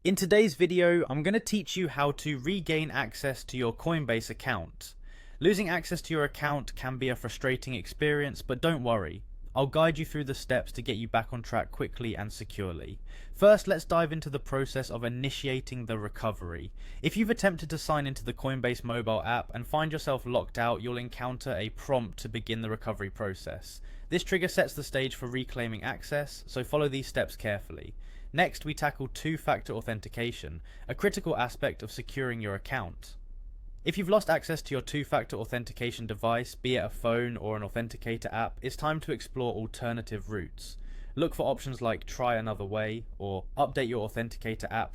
In today's video, I'm going to teach you how to regain access to your Coinbase account. Losing access to your account can be a frustrating experience, but don't worry. I'll guide you through the steps to get you back on track quickly and securely. First, let's dive into the process of initiating the recovery. If you've attempted to sign into the Coinbase mobile app and find yourself locked out, you'll encounter a prompt to begin the recovery process. This trigger sets the stage for reclaiming access, so follow these steps carefully. Next, we tackle two-factor authentication, a critical aspect of securing your account. If you've lost access to your two-factor authentication device, be it a phone or an authenticator app, it's time to explore alternative routes. Look for options like try another way or update your authenticator app,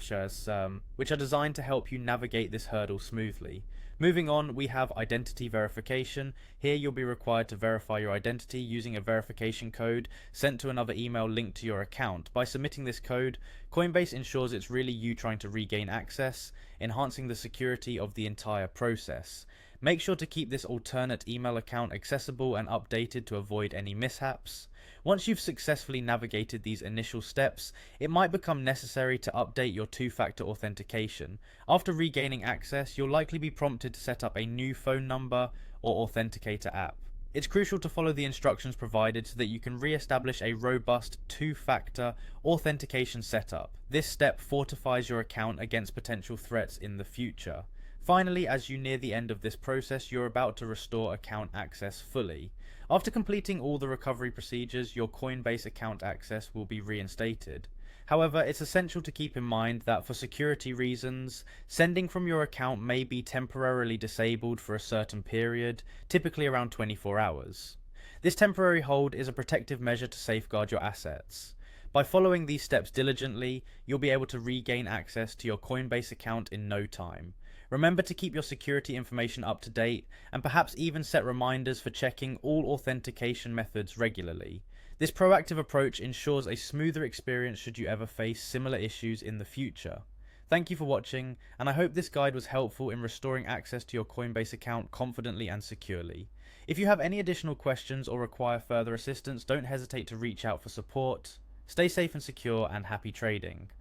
which are designed to help you navigate this hurdle smoothly. Moving on, we have identity verification. Here you'll be required to verify your identity using a verification code sent to another email linked to your account. By submitting this code, Coinbase ensures it's really you trying to regain access, enhancing the security of the entire process. Make sure to keep this alternate email account accessible and updated to avoid any mishaps. Once you've successfully navigated these initial steps, it might become necessary to update your two-factor authentication. After regaining access, you'll likely be prompted to set up a new phone number or authenticator app. It's crucial to follow the instructions provided so that you can re-establish a robust two-factor authentication setup. This step fortifies your account against potential threats in the future. Finally, as you near the end of this process, you're about to restore account access fully. After completing all the recovery procedures, your Coinbase account access will be reinstated. However, it's essential to keep in mind that for security reasons, sending from your account may be temporarily disabled for a certain period, typically around 24 hours. This temporary hold is a protective measure to safeguard your assets. By following these steps diligently, you'll be able to regain access to your Coinbase account in no time. Remember to keep your security information up to date and perhaps even set reminders for checking all authentication methods regularly. This proactive approach ensures a smoother experience should you ever face similar issues in the future. Thank you for watching, and I hope this guide was helpful in restoring access to your Coinbase account confidently and securely. If you have any additional questions or require further assistance, don't hesitate to reach out for support. Stay safe and secure, and happy trading.